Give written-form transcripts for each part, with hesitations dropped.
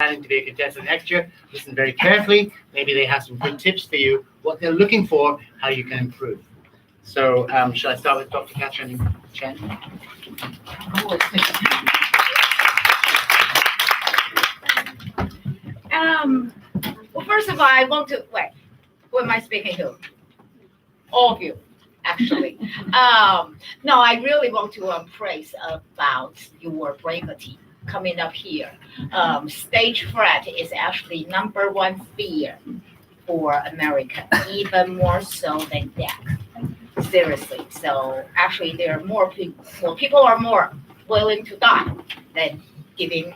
planning to be a contestant next year, listen very carefully. Maybe they have some good tips for you, what they're looking for, how you can improve. So shall I start with Dr. Catherine Chen? Well, first of all, I want to, wait, who am I speaking to? All of you, actually. No, I really want to praise about your bravery coming up here. Stage fright is actually #1 fear for America, even more so than death. Seriously. So actually, there are more people. Well, people are more willing to die than giving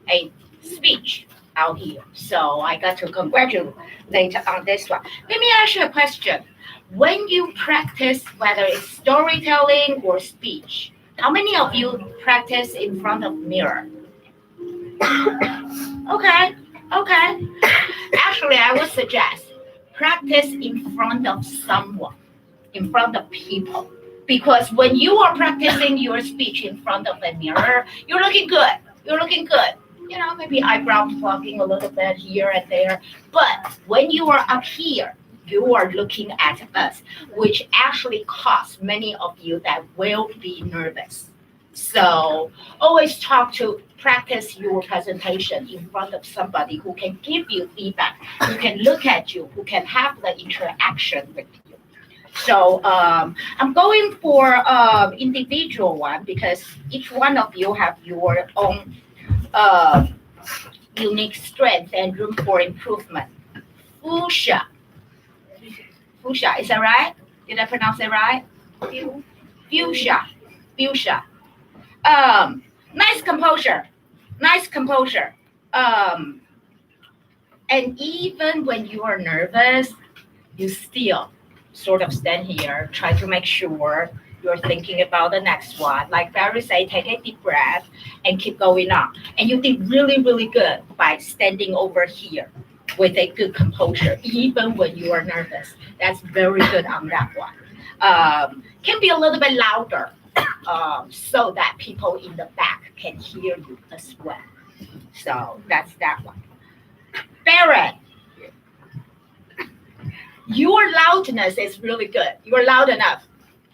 a speech out here. So I got to congratulate on this one. Let me ask you a question. When you practice, whether it's storytelling or speech, how many of you practice in front of mirror? Okay. Actually, I would suggest practice in front of someone, in front of people. Because when you are practicing your speech in front of a mirror, you're looking good. You know, maybe eyebrow plucking a little bit here and there. But when you are up here, you are looking at us, which actually causes many of you that will be nervous. So always practice your presentation in front of somebody who can give you feedback, who can look at you, who can have the interaction with you. So I'm going for individual one because each one of you have your own unique strength and room for improvement. Fuchsia, is that right? Did I pronounce it right? Fuchsia. Nice composure. And even when you are nervous, you still sort of stand here, try to make sure you're thinking about the next one. Like Barry said, take a deep breath and keep going on. And you did really, really good by standing over here with a good composure, even when you are nervous. That's very good on that one. Can be a little bit louder so that people in the back can hear you as well. So that's that one. Barrett, your loudness is really good. You're loud enough.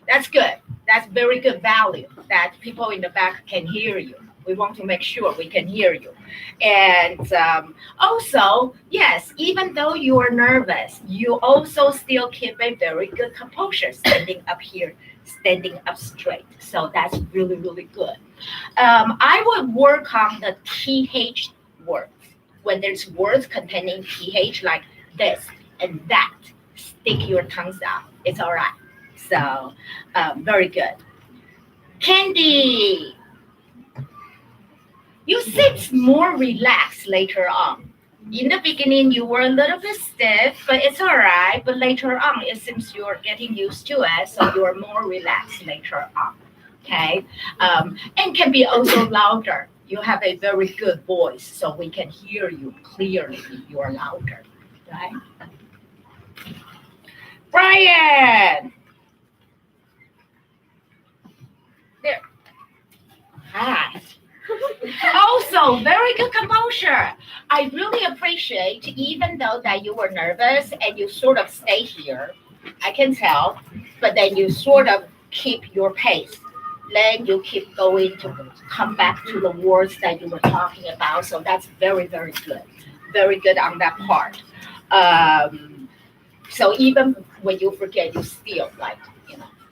That's good. That's very good value that people in the back can hear you. We want to make sure we can hear you. And also, yes, even though you are nervous, you also still keep a very good composure standing up here, standing up straight. So that's really, really good. I would work on the TH words. When there's words containing TH like this and that, stick your tongues out. It's all right. So very good. Candy, you seem more relaxed later on. In the beginning, you were a little bit stiff, but it's all right. But later on, it seems you're getting used to it, so you're more relaxed later on. Okay, and can be also louder. You have a very good voice, so we can hear you clearly if you're louder, right? Brian. There. Hi. Also, very good composure. I really appreciate, even though that you were nervous and you sort of stay here, I can tell, but then you sort of keep your pace. Then you keep going to come back to the words that you were talking about. So that's very, very good. Very good on that part. So even when you forget, you still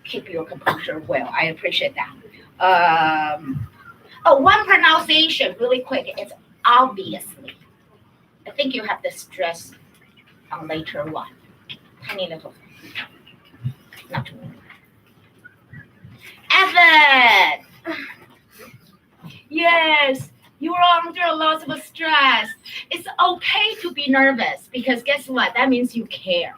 keep your composure well. I appreciate that. One pronunciation really quick. It's obviously. I think you have the stress on later one. Tiny little. Not too much. Evan. Yes, you are under a lot of stress. It's okay to be nervous because guess what? That means you care.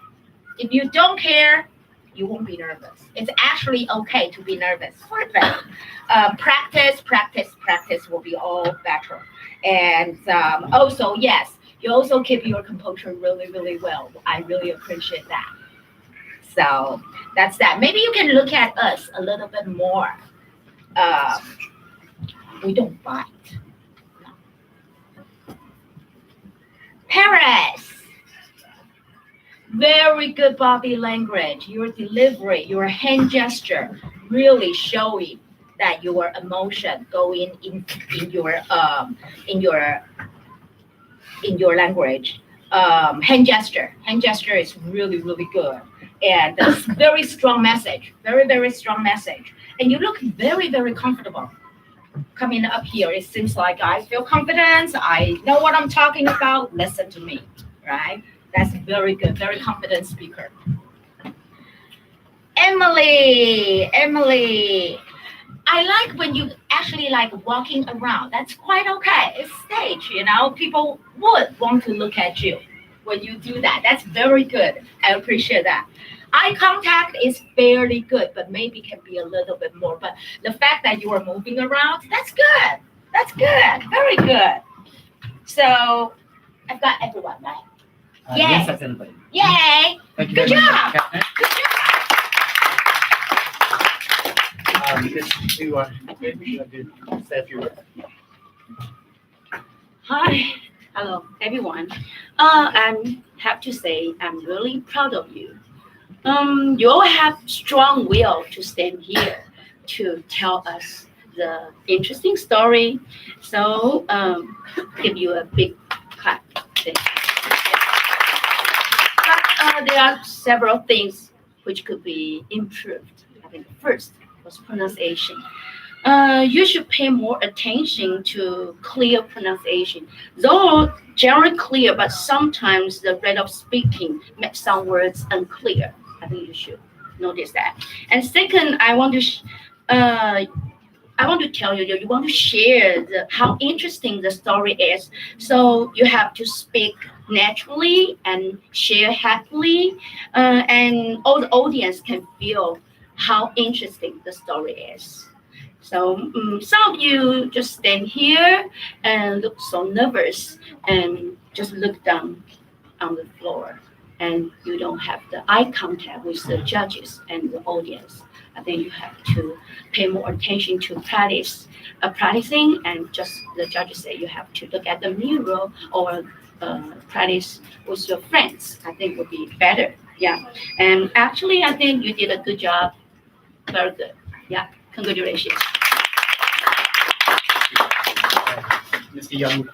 If you don't care, you won't be nervous. It's actually okay to be nervous. Perfect. Practice will be all better. And also, yes, you also keep your composure really, really well. I really appreciate that. So that's that. Maybe you can look at us a little bit more. We don't bite. No. Paris. Very good body language. Your delivery, your hand gesture, really showing that your emotion going in your language. Hand gesture is really good, and a very strong message. Very strong message. And you look very comfortable coming up here. It seems like I feel confidence. I know what I'm talking about. Listen to me, right? That's very good, very confident speaker. Emily, I like when you actually like walking around. That's quite okay. It's stage, people would want to look at you when you do that. That's very good. I appreciate that. Eye contact is fairly good, but maybe can be a little bit more. But the fact that you are moving around, that's good. That's good. Very good. So I've got everyone, right? Yay. Yes, that's everybody. Yay! Thank you Good very much, job. Catherine. Good job. Say a few words. Hi, hello everyone. I have to say I'm really proud of you. You all have strong will to stand here to tell us the interesting story. So give you a big clap. But there are several things which could be improved. I think first was pronunciation. You should pay more attention to clear pronunciation. Though generally clear, but sometimes the rate of speaking makes some words unclear. I think you should notice that. And second, I want to tell you that you want to share how interesting the story is. So you have to speak naturally and share happily, and all the audience can feel how interesting the story is. So some of you just stand here and look so nervous and just look down on the floor, and you don't have the eye contact with the judges and the audience. I think you have to pay more attention to practicing, and just the judges say you have to look at the mirror or practice with your friends. I think would be better. Yeah, and actually I think you did a good job. Very good. Yeah, congratulations. Mr. Young.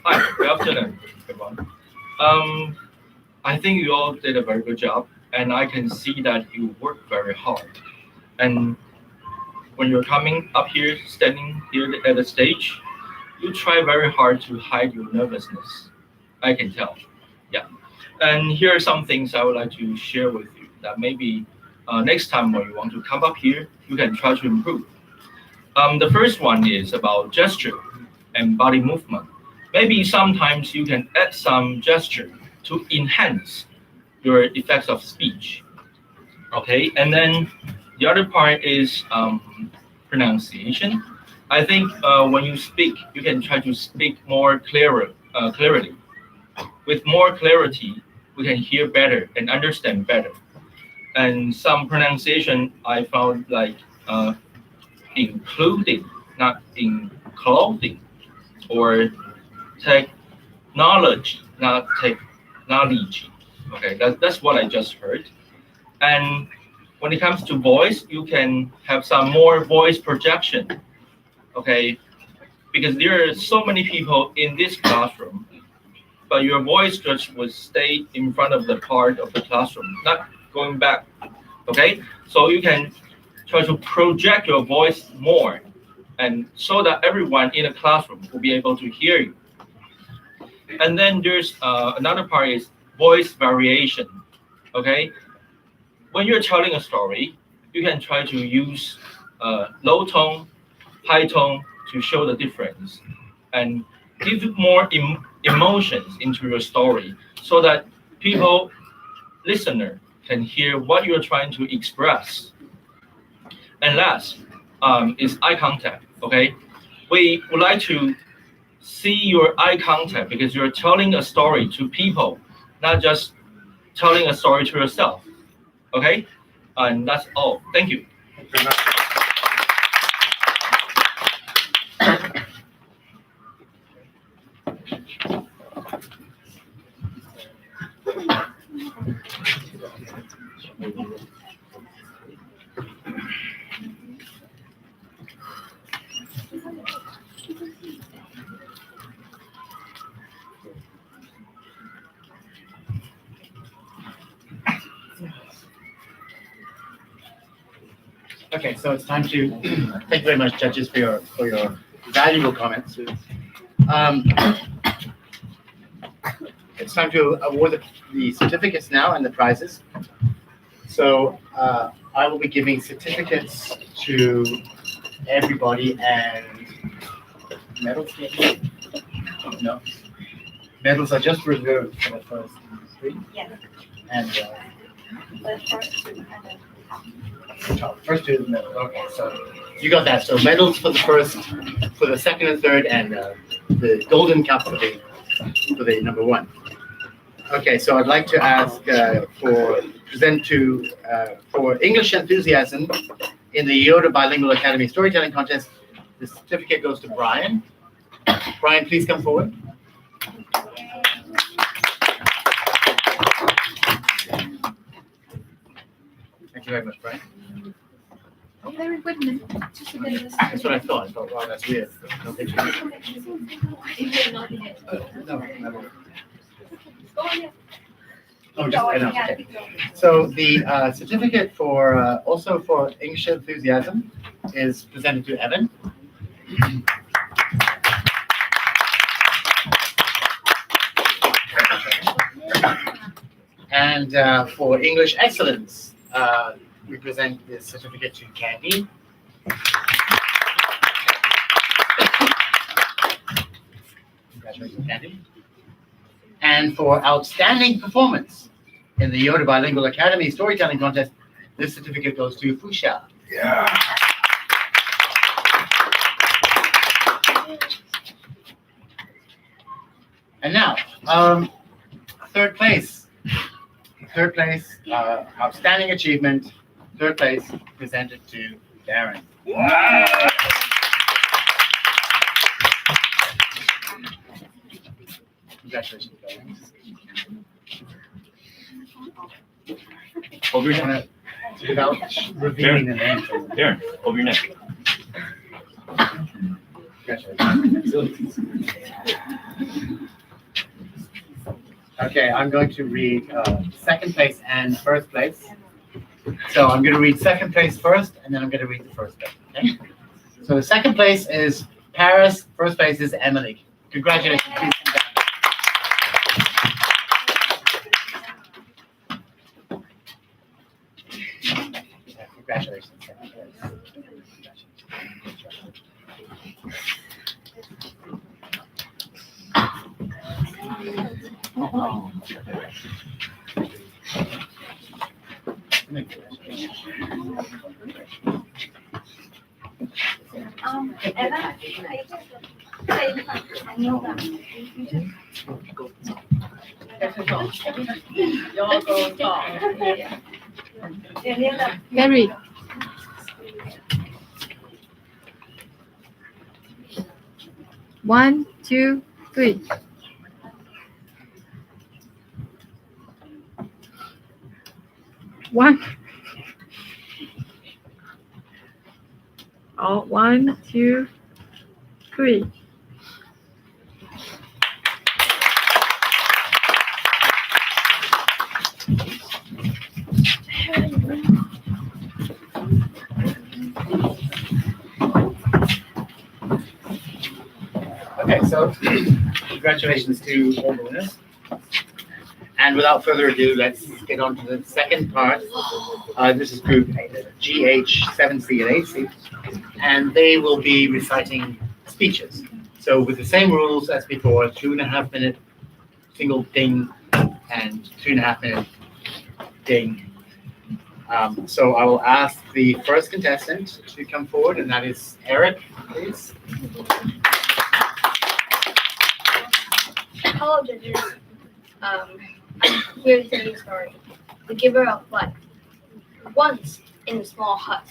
Hi, good afternoon, everyone. I think you all did a very good job, and I can see that you work very hard. And when you're coming up here, standing here at the stage, you try very hard to hide your nervousness. I can tell. Yeah. And here are some things I would like to share with you that maybe next time when you want to come up here, you can try to improve. The first one is about gesture and body movement. Maybe sometimes you can add some gesture to enhance your effects of speech. Okay, and then the other part is pronunciation. I think when you speak, you can try to speak more clearly. With more clarity, we can hear better and understand better. And some pronunciation I found like including, not including, or technology, not technology. Okay, that's what I just heard. And when it comes to voice, you can have some more voice projection. Okay, because there are so many people in this classroom, but your voice just would stay in front of the part of the classroom, not going back. Okay, so you can try to project your voice more, and so that everyone in the classroom will be able to hear you. And then there's another part is voice variation. Okay, when you're telling a story, you can try to use low tone, high tone to show the difference, and give more emotions into your story, so that listener can hear what you're trying to express. And last is eye contact. Okay, we would like to see your eye contact because you're telling a story to people, not just telling a story to yourself. Okay, and that's all. Thank you. Thank you very much. Okay, so it's time to thank you very much, judges, for your valuable comments. It's time to award the certificates now and the prizes. So I will be giving certificates to everybody and medals. No, medals are just reserved for the first three. Yes. And first two medals. Okay, so you got that. So medals for the first, for the second and third, and the golden cup for the number one. Okay, so I'd like to ask for English enthusiasm in the YODER Bilingual Academy Storytelling Contest. The certificate goes to Brian. Brian, please come forward. Thank you very much, Brian. Very good. That's what I thought. I thought, wow, that's weird. No picture. No, never. Oh, just enough. Okay. So the certificate for also for English enthusiasm is presented to Evan. And for English excellence, we present the certificate to Candy. Congratulations, Candy. And for outstanding performance in the YODER Bilingual Academy Storytelling Contest, this certificate goes to Fusha. Yeah. And now, third place, outstanding achievement, third place presented to Darren. Wow. Congratulations, Darren. Over your neck. Without revealing the name. Darren, over your neck. Congratulations. Okay, I'm going to read second place and first place. So I'm going to read second place first, and then I'm going to read the first place. Okay. So the second place is Paris. First place is Emily. Congratulations. Please come back. Yeah, congratulations. Second place. Oh. Very. One, two, three. One. Oh, one, two, three. Okay, so congratulations to all the winners. And without further ado, let's get on to the second part. This is group GH7C and 8C, and they will be reciting speeches. So with the same rules as before, 2.5 minute single ding and 2.5 minute ding. So I will ask the first contestant to come forward, and that is Eric, please. Hello, judges. I'm here to tell you a story. The Giver of Life. Once, in a small hut,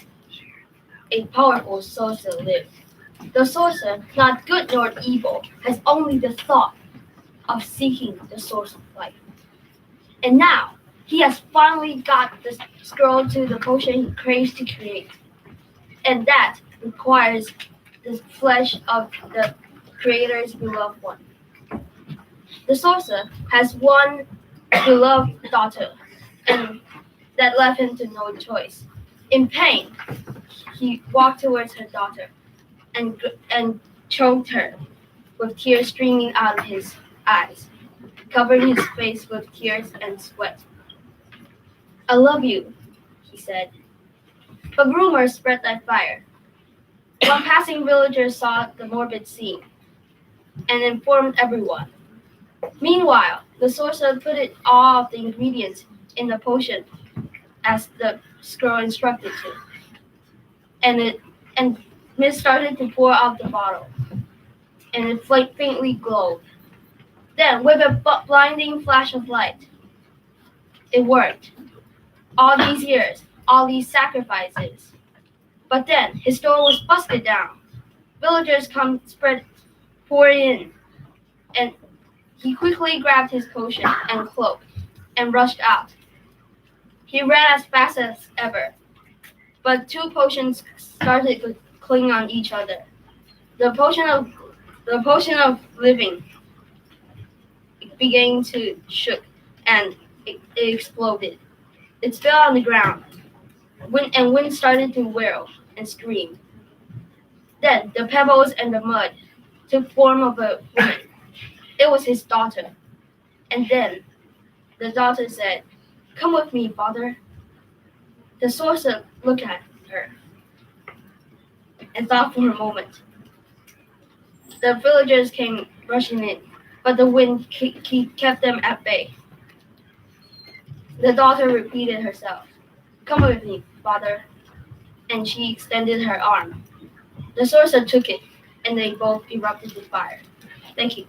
a powerful sorcerer lived. The sorcerer, not good nor evil, has only the thought of seeking the source of life. And now, he has finally got the scroll to the potion he craves to create. And that requires the flesh of the Creator's beloved one. The sorcerer has one beloved daughter, and that left him to no choice. In pain, he walked towards her daughter and choked her, with tears streaming out of his eyes, covering his face with tears and sweat. "I love you," he said. But rumors spread like fire. One passing villager saw the morbid scene and informed everyone. Meanwhile, the sorcerer put all of the ingredients in the potion as the scroll instructed to, and mist started to pour out the bottle, and it faintly glowed. Then, with a blinding flash of light, it worked. All these years, all these sacrifices. But then, his door was busted down. Villagers poured in, and he quickly grabbed his potion and cloak and rushed out. He ran as fast as ever, but two potions started to cling on each other. The potion of living began to shook, and it exploded. It fell on the ground. Wind started to wail and scream. Then the pebbles and the mud took form of a woman. It was his daughter. And then the daughter said, "Come with me, father." The sorcerer looked at her and thought for a moment. The villagers came rushing in, but the wind kept them at bay. The daughter repeated herself, "Come with me, father." And she extended her arm. The sorcerer took it, and they both erupted with fire. Thank you.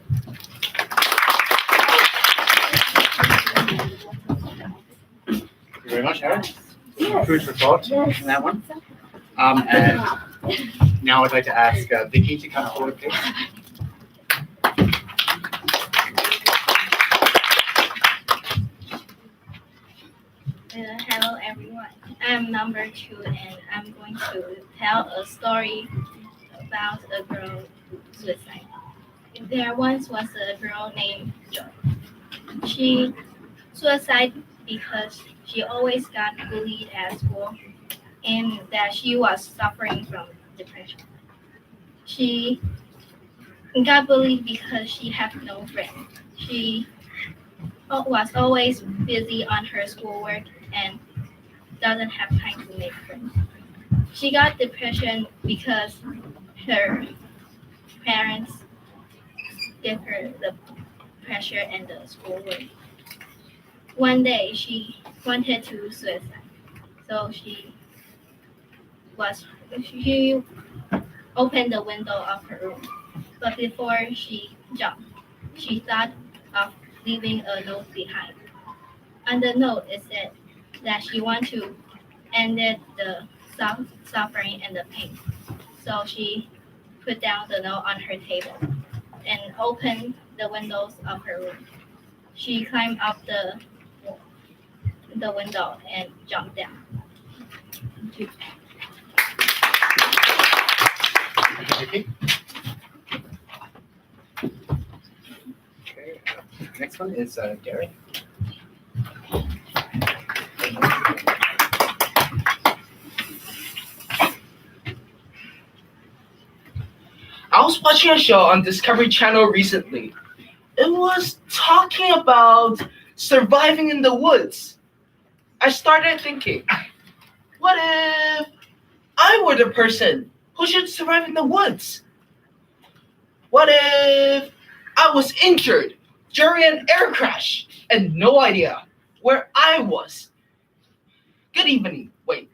Thank you very much, Aaron. Food for thought on that one. And now I'd like to ask Vicky to come forward, please. Hello everyone, I'm number 2 and I'm going to tell a story about a girl suicide. There once was a girl named Joy. She suicided because she always got bullied at school and that she was suffering from depression. She got bullied because she had no friends. She was always busy on her schoolwork and doesn't have time to make friends. She got depression because her parents gave her the pressure and the schoolwork. One day she wanted to suicide, so she opened the window of her room. But before she jumped, she thought of leaving a note behind. On the note, it said that she wanted to end the suffering and the pain. So she put down the note on her table and opened the windows of her room. She climbed up the window and jumped down. Thank you, Vicky. Okay, next one is Gary. I was watching a show on Discovery Channel recently. It was talking about surviving in the woods. I started thinking, what if I were the person who should survive in the woods? What if I was injured during an air crash and no idea where I was? Good evening. Wait.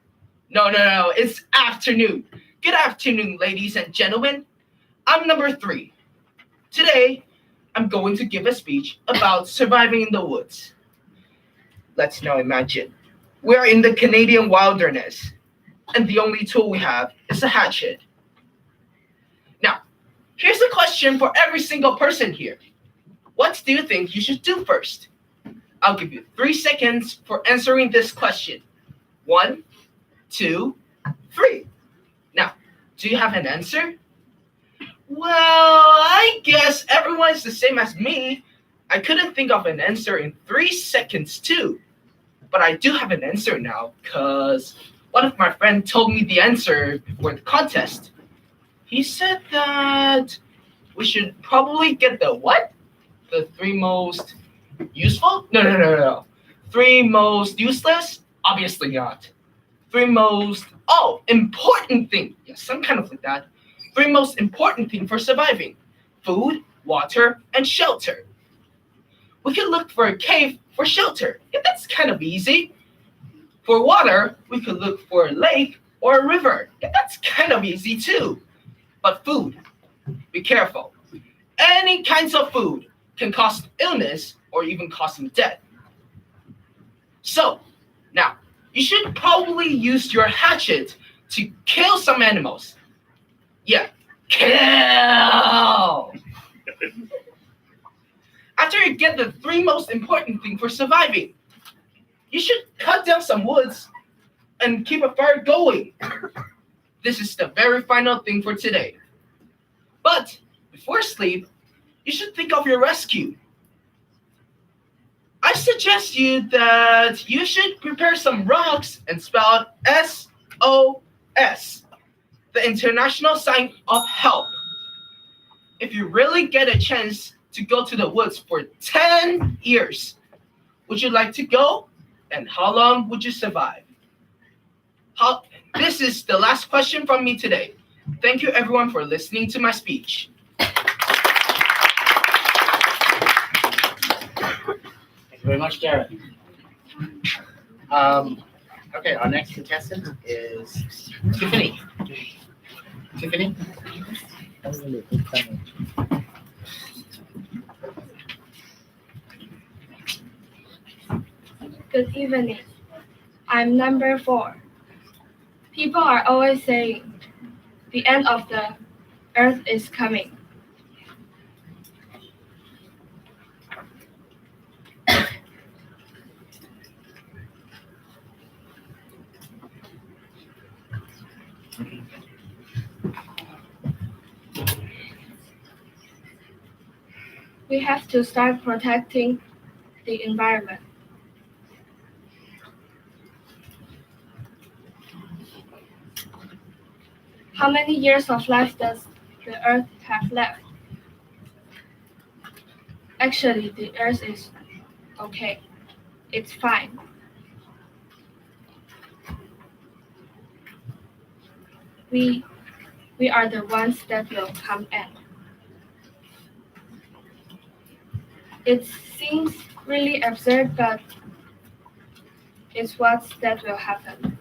No, it's afternoon. Good afternoon, ladies and gentlemen. I'm number 3. Today, I'm going to give a speech about surviving in the woods. Let's now imagine we're in the Canadian wilderness, and the only tool we have is a hatchet. Now, here's a question for every single person here. What do you think you should do first? I'll give you 3 seconds for answering this question. 1, 2, 3. Now, do you have an answer? Well, I guess everyone's the same as me. I couldn't think of an answer in 3 seconds too. But I do have an answer now, because One of my friends told me the answer for the contest. He said that we should probably get the what? The three most useful? No. Three most useless? Obviously not. Three most, important thing. Yes, some kind of like that. Three most important thing for surviving. Food, water, and shelter. We can look for a cave for shelter. Yeah, that's kind of easy. For water, we could look for a lake or a river. Yeah, that's kind of easy too. But food, be careful. Any kinds of food can cause illness or even cause some death. So, now, you should probably use your hatchet to kill some animals. Yeah, kill! After you get the three most important thing for surviving, you should cut down some woods and keep a fire going. This is the very final thing for today. But before sleep, you should think of your rescue. I suggest you that you should prepare some rocks and spell out SOS, the international sign of help. If you really get a chance to go to the woods for 10 years, would you like to go? And how long would you survive? This is the last question from me today. Thank you everyone for listening to my speech. Thank you very much, Jared. Okay, our next contestant is Tiffany. Tiffany? Good evening. I'm number 4. People are always saying the end of the earth is coming. We have to start protecting the environment. How many years of life does the Earth have left? Actually, the Earth is okay. It's fine. We are the ones that will come in. It seems really absurd, but it's what that will happen.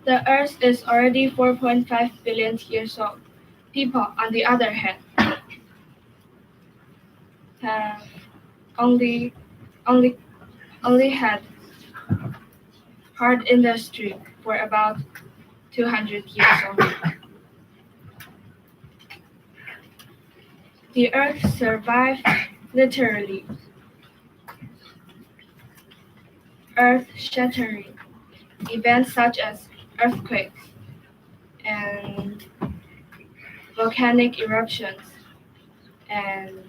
The Earth is already 4.5 billion years old. People, on the other hand, have only had hard industry for about 200 years old. The Earth survived literally earth-shattering events such as earthquakes and volcanic eruptions and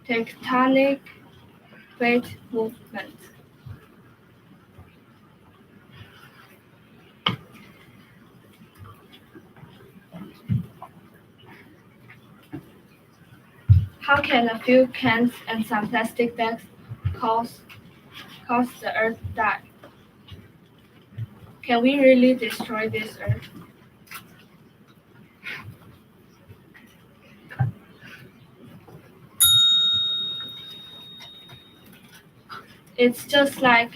tectonic plate movements. How can a few cans and some plastic bags cause the Earth die? Can we really destroy this Earth? It's just like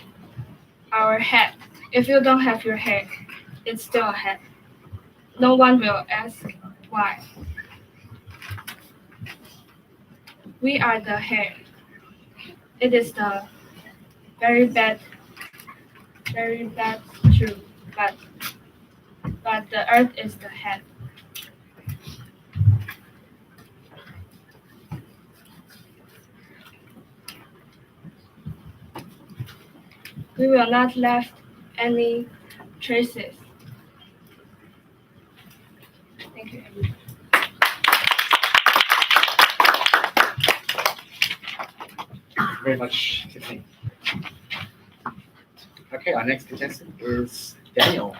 our head. If you don't have your head, it's still a head. No one will ask why. We are the hair. It is the very bad truth, but the Earth is the head. We will not left any traces. Thank you. Thank you very much, Tiffany. Okay, our next contestant is Daniel.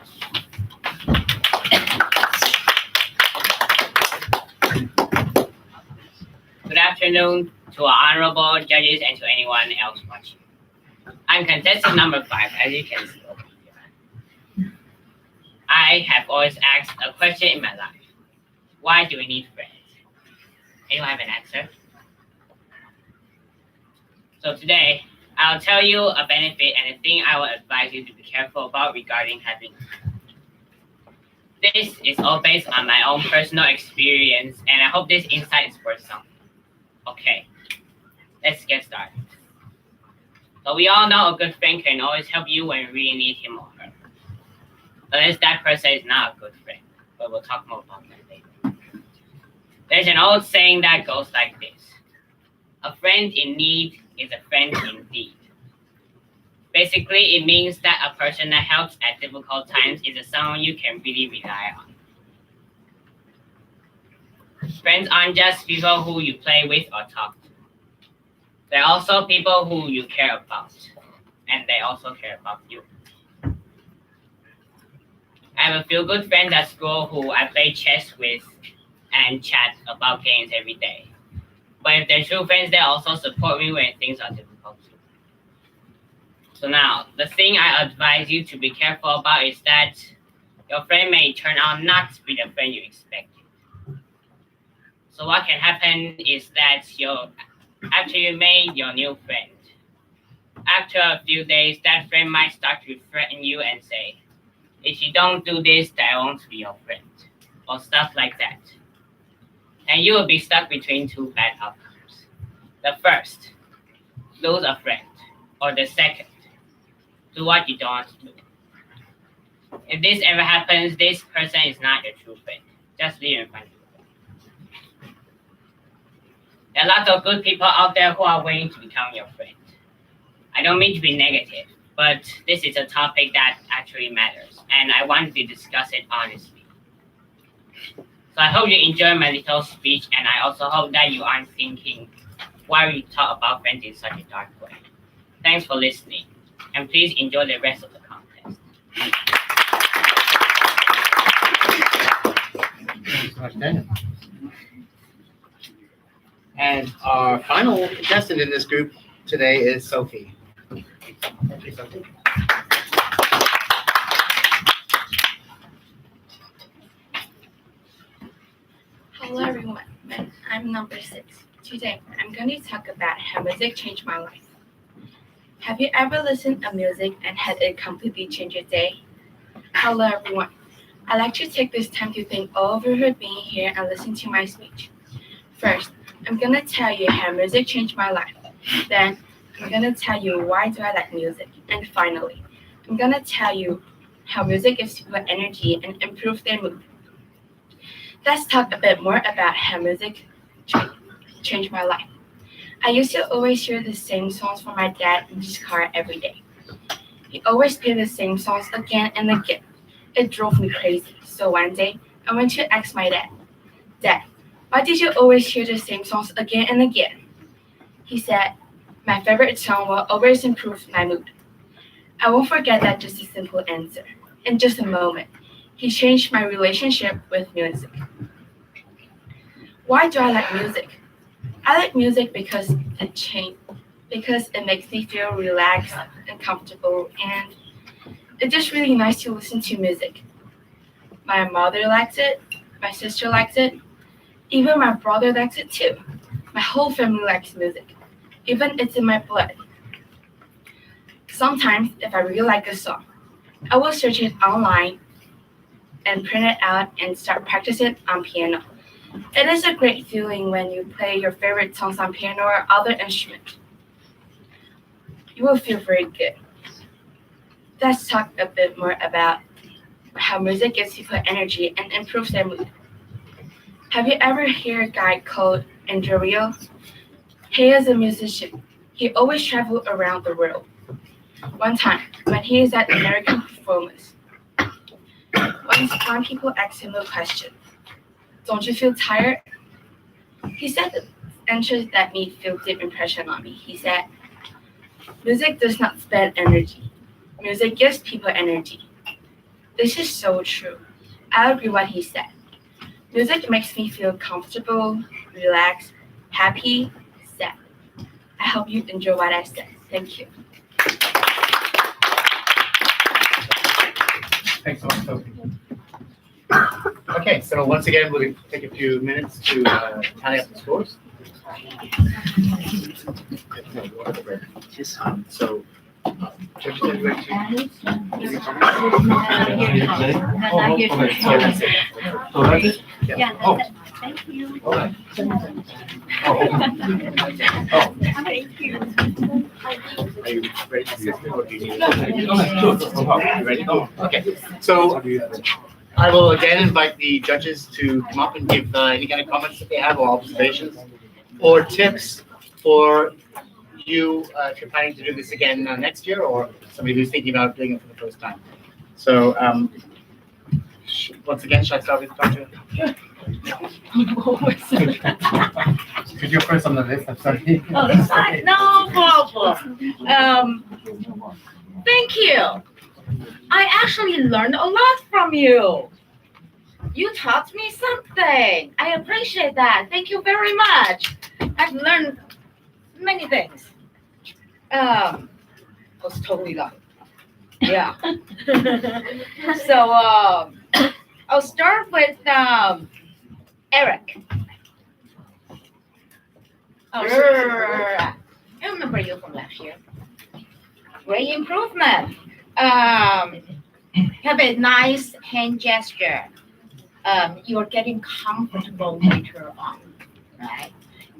Good afternoon to our honorable judges and to anyone else watching. I'm contestant number 5, as you can see over here. I have always asked a question in my life. Why do we need friends? Anyone have an answer? So today, I'll tell you a benefit and a thing I will advise you to be careful about regarding having friends. This is all based on my own personal experience, and I hope this insight is worth something. Okay, let's get started. So we all know a good friend can always help you when you really need him or her. Unless that person is not a good friend, but we'll talk more about that later. There's an old saying that goes like this. A friend in need is a friend indeed. Basically, it means that a person that helps at difficult times is someone you can really rely on. Friends aren't just people who you play with or talk to. They're also people who you care about, and they also care about you. I have a few good friends at school who I play chess with and chat about games every day. But if they're true friends, they also support me when things are difficult too. So now, the thing I advise you to be careful about is that your friend may turn out not to be the friend you expected. So what can happen is that after you made your new friend, after a few days, that friend might start to threaten you and say, if you don't do this, then I won't be your friend, or stuff like that. And you will be stuck between two bad outcomes. The first, lose a friend, or the second, do what you don't want to do. If this ever happens, this person is not your true friend. Just leave him find you. There are lots of good people out there who are waiting to become your friend. I don't mean to be negative, but this is a topic that actually matters, and I wanted to discuss it honestly. So I hope you enjoy my little speech, and I also hope that you aren't thinking why we talk about friends in such a dark way. Thanks for listening, and please enjoy the rest of the contest. Thanks so much, Daniel. And our final contestant in this group today is Sophie. Thank you, Sophie. Hello everyone, I'm number 6. Today, I'm going to talk about how music changed my life. Have you ever listened to music and had it completely change your day? Hello everyone. I'd like to take this time to thank all of you for being here and listening to my speech. First, I'm going to tell you how music changed my life. Then, I'm going to tell you why do I like music. And finally, I'm going to tell you how music gives people energy and improves their mood. Let's talk a bit more about how music changed my life. I used to always hear the same songs from my dad in his car every day. He always played the same songs again and again. It drove me crazy. So one day, I went to ask my dad, Dad, why did you always hear the same songs again and again? He said, my favorite song will always improve my mood. I won't forget that just a simple answer. In just a moment, he changed my relationship with music. Why do I like music? I like music because it makes me feel relaxed and comfortable, and it's just really nice to listen to music. My mother likes it, my sister likes it, even my brother likes it too. My whole family likes music. Even it's in my blood. Sometimes, if I really like a song, I will search it online and print it out and start practicing on piano. It is a great feeling when you play your favorite songs on piano or other instrument. You will feel very good. Let's talk a bit more about how music gives people energy and improves their mood. Have you ever heard a guy called Andrew? He is a musician. He always travels around the world. One time, when he is at American Performance. Once some people asked him a question. Don't you feel tired? He said the answers that made feel deep impression on me. He said, music does not spend energy. Music gives people energy. This is so true. I agree what he said. Music makes me feel comfortable, relaxed, happy, sad. I hope you enjoy what I said. Thank you. Thanks so much, Sophie. Okay, so once again, we'll take a few minutes to tally up the scores. So, judges, are you ready to? So that's it. So that's it? Yeah. Oh. Thank you. Okay. Thank you. Are you ready to do this, or do you need? Okay, sure, no problem. You ready? Oh, okay. So I will again invite the judges to come up and give any kind of comments that they have, or observations, or tips for you if you're planning to do this again next year, or somebody who's thinking about doing it for the first time. So once again, should I start with Dr.? Could you first on the list? I'm sorry. Oh, that's fine. No problem. Thank you. I actually learned a lot from you. You taught me something. I appreciate that. Thank you very much. I've learned many things. I was totally lost. Yeah. So I'll start with Eric. Oh, sure. I remember you from last year. Great improvement. Have a nice hand gesture. You're getting comfortable later on, right?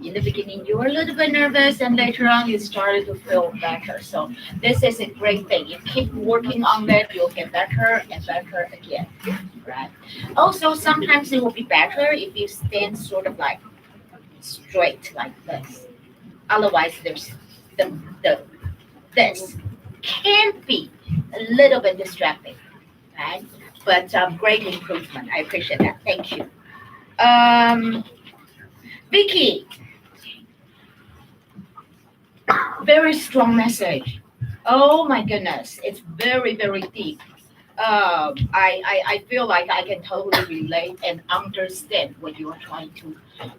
In the beginning, you were a little bit nervous, and later on, you started to feel better. So this is a great thing. You keep working on that, you'll get better and better again, right? Also, sometimes it will be better if you stand sort of like straight like this. Otherwise, there's this can be a little bit distracting, right? But great improvement. I appreciate that. Thank you. Vicky, very strong message. Oh my goodness, it's very, very deep. I feel like I can totally relate and understand what you are trying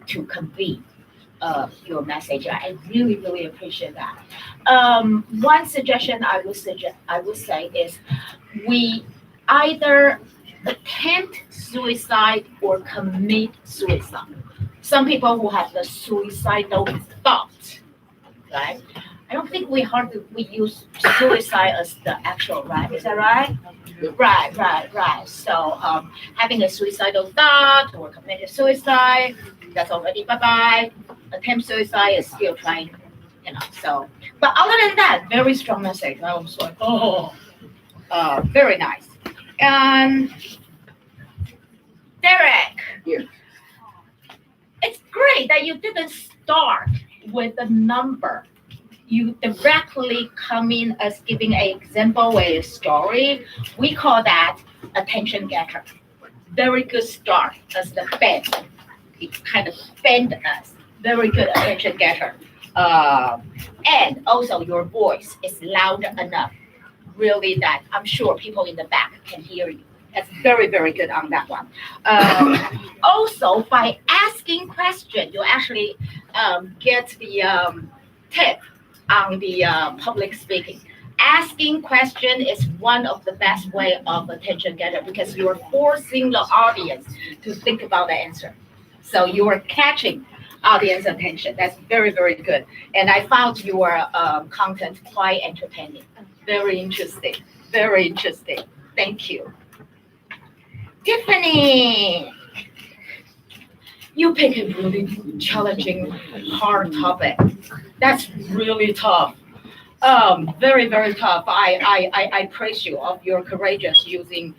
to convey. Your message. I really, really appreciate that. One suggestion I would say is we either attempt suicide or commit suicide. Some people who have the suicidal thought, right? I don't think we use suicide as the actual, right? Is that right? Right. So having a suicidal thought or committed suicide, that's already bye-bye. Attempt suicide is still trying, so. But other than that, very strong message. I was like, very nice. Derek. Yeah. It's great that you didn't start with a number. You directly come in as giving an example, a story. We call that attention getter. Very good start as the bend. It kind of bend us. Very good attention getter. And also your voice is loud enough, really, that I'm sure people in the back can hear you. That's very, very good on that one. Also, by asking questions, you actually get the tip on the public speaking. Asking question is one of the best way of attention getter because you are forcing the audience to think about the answer. So you are catching audience attention. That's very, very good. And I found your content quite entertaining. Very interesting. Very interesting. Thank you. Tiffany, you pick a really challenging, hard topic. That's really tough. Very, very tough. I praise you of your courageous using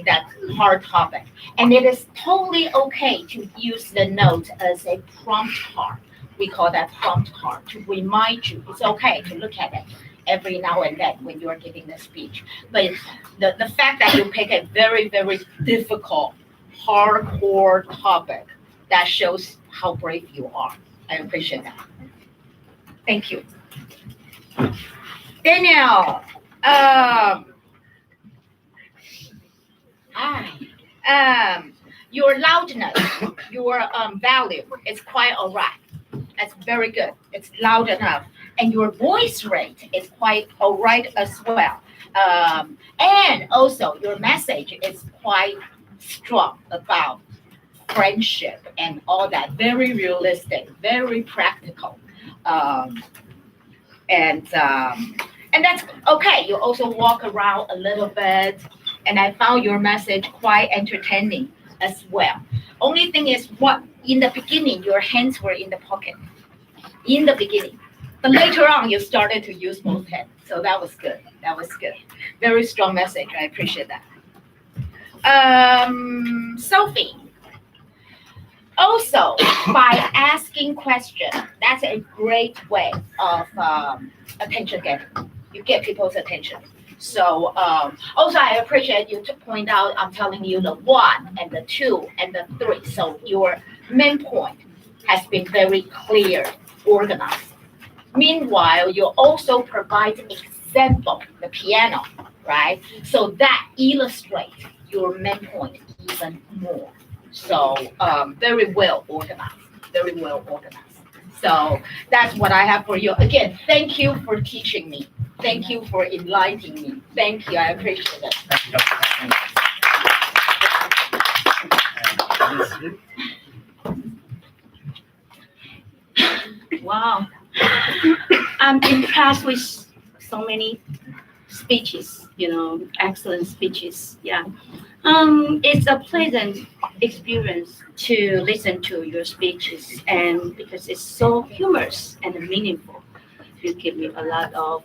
that hard topic. And it is totally okay to use the note as a prompt card. We call that prompt card to remind you. It's okay to look at it every now and then when you are giving the speech. But the fact that you pick a very, very difficult, hardcore topic, that shows how brave you are. I appreciate that. Thank you. Daniel, your loudness, your value is quite all right. That's very good. It's loud enough. And your voice rate is quite all right as well. And also your message is quite strong about friendship and all that. Very realistic, very practical. And that's okay. You also walk around a little bit, and I found your message quite entertaining as well. Only thing is, what in the beginning your hands were in the pocket. In the beginning, but later on you started to use both hands, so that was good. That was good. Very strong message. I appreciate that. Sophie. Also, by asking questions, that's a great way of attention getting. You get people's attention. So also I appreciate you to point out, I'm telling you the 1 and the 2 and the 3. So your main point has been very clear, organized. Meanwhile, you also provide example, the piano, right? So that illustrates your main point even more. So very well organized, very well organized. So that's what I have for you. Again, thank you for teaching me. Thank you for enlightening me. Thank you, I appreciate it. Wow. I'm impressed with so many speeches, excellent speeches. Yeah. It's a pleasant experience to listen to your speeches, and because it's so humorous and meaningful, you give me a lot of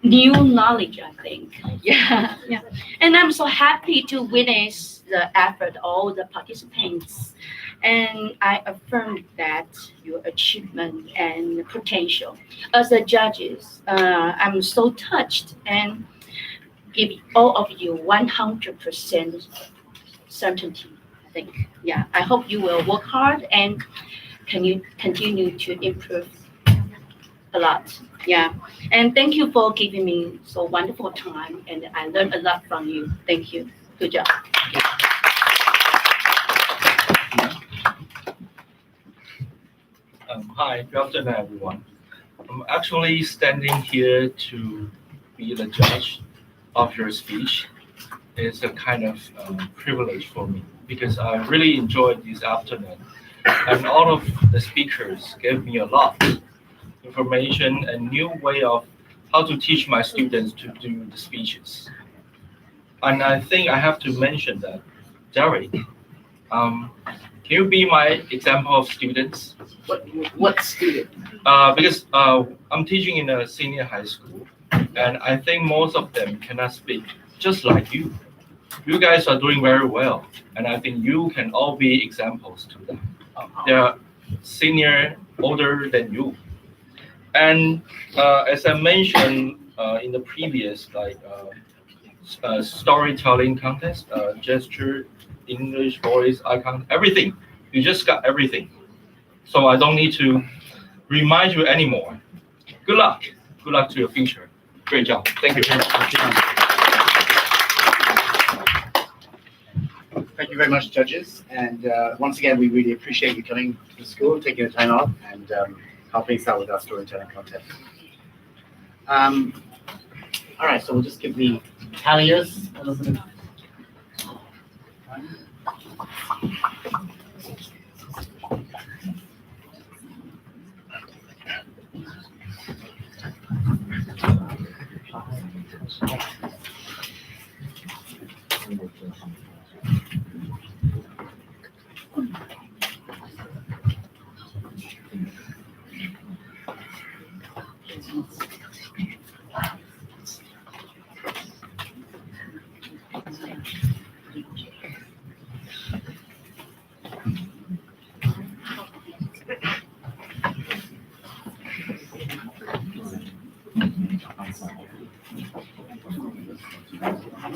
new knowledge, I think. Yeah, yeah. And I'm so happy to witness the effort of all the participants. And I affirm that your achievement and potential. As the judges, I'm so touched and give all of you 100% certainty, I think. Yeah, I hope you will work hard and can you continue to improve a lot. Yeah, and thank you for giving me so wonderful time, and I learned a lot from you. Thank you. Good job. Hi, good afternoon, everyone. I'm actually standing here to be the judge of your speech. It's a kind of privilege for me because I really enjoyed this afternoon, and all of the speakers gave me a lot of information and new way of how to teach my students to do the speeches. And I think I have to mention that, Derek, can you be my example of students? What student? Because I'm teaching in a senior high school, and I think most of them cannot speak just like you. You guys are doing very well, and I think you can all be examples to them. They are senior, older than you. And as I mentioned in the previous storytelling contest, gesture, English, voice, icon, everything. You just got everything. So I don't need to remind you anymore. Good luck. Good luck to your future. Great job. Thank you. Thank you very much, judges. And once again, we really appreciate you coming to the school, taking the time off, and helping us out with our storytelling contest. All right, so we'll just give the talliers a little bit. All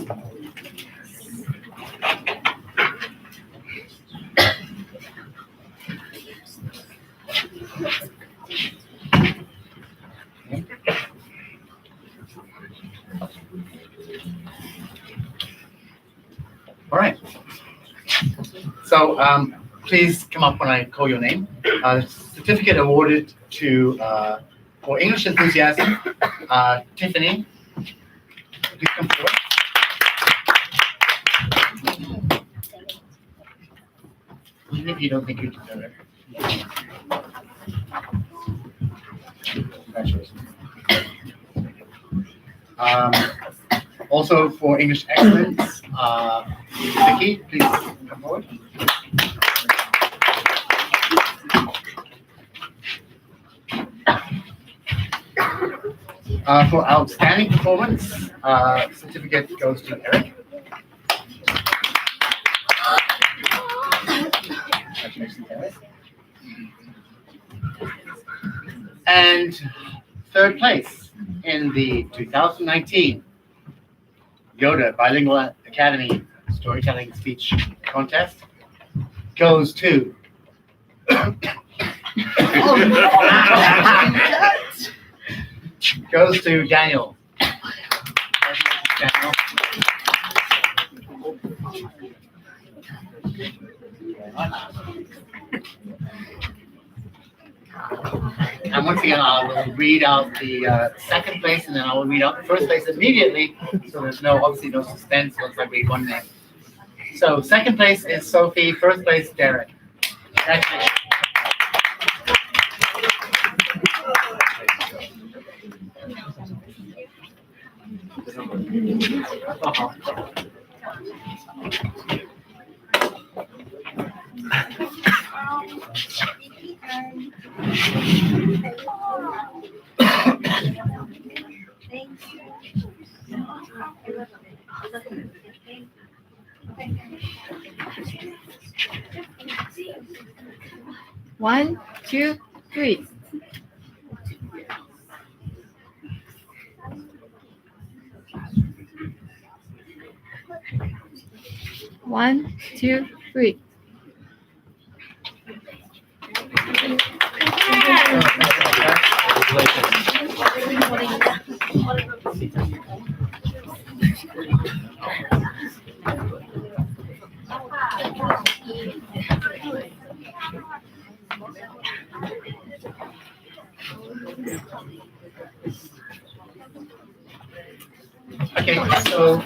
right. So please come up when I call your name. Certificate awarded to for English enthusiasm, Tiffany. Please come forward. Even if you don't think you deserve it. Congratulations. Also for English excellence, Vicky, please come forward. For outstanding performance, certificate goes to Eric. Congratulations, Eric. And third place in the 2019 YODER Bilingual Academy Storytelling Speech Contest goes to goes to Daniel. Daniel. And once again, I will read out the second place, and then I will read out the first place immediately, so there's obviously no suspense once I read one name. So second place is Sophie, first place Derek. Congratulations. One, two, three. One, two, three. Okay, so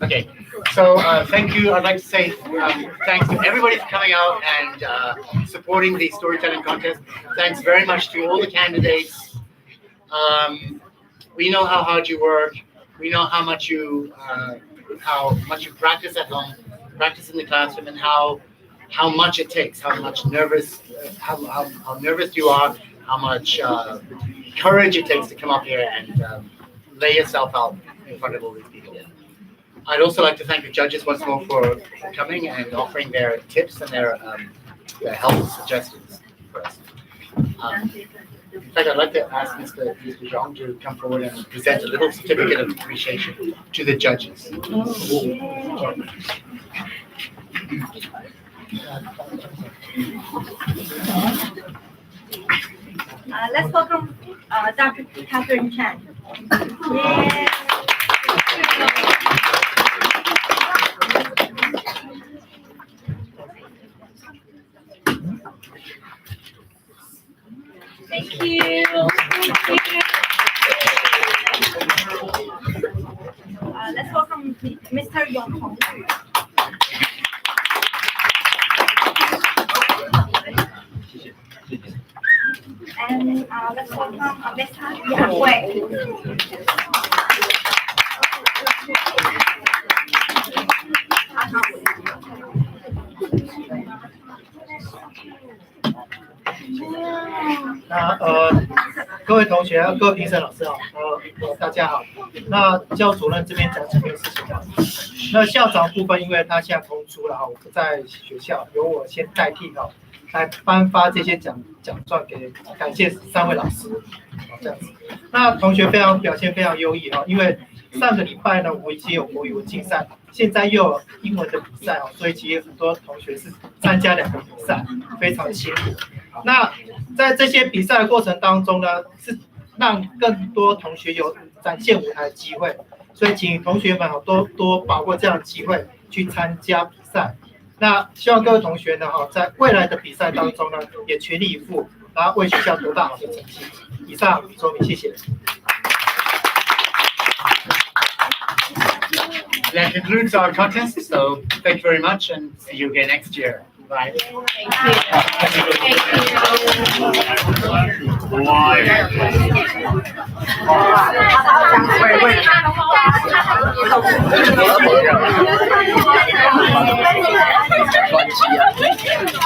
okay, so thank you. I'd like to say thanks to everybody for coming out and supporting the storytelling contest. Thanks very much to all the candidates. We know how hard you work. We know how much you practice at home, practice in the classroom, and how much it takes, how much nervous, how nervous you are, how much courage it takes to come up here and lay yourself out in front of all these people. I'd also like to thank the judges once more for coming and offering their tips and their helpful suggestions for us. In fact, I'd like to ask Mr. Zhang to come forward and present a little certificate of appreciation to the judges. Let's welcome Dr. Catherine Chan. Yeah. Thank you. Let's welcome Mr. Yong Hong. And let's welcome Mr. Yang Wei.各位同学、各位评审老师好，大家好。那教主任这边讲几件事情啊。那校长部分，因为他现在空出了哈，我不在学校，由我先代替哈，来颁发这些奖状给感谢3位老师，这样子。那同学表现非常优异哈，因为上个礼拜呢，我们已经有国语文竞赛，现在又有英文的比赛哦，所以其实很多同学是参加2个比赛，非常辛苦。那在这些比赛的过程当中呢，是让更多同学有展现舞台的机会，所以请同学们多把握这样的机会去参加比赛。那希望各位同学呢在未来的比赛当中呢，也全力以赴，然后为学校夺大好的成绩。以上说明，谢谢。That concludes our contest. So thank you very much, and see you again next year. Bye. Wait.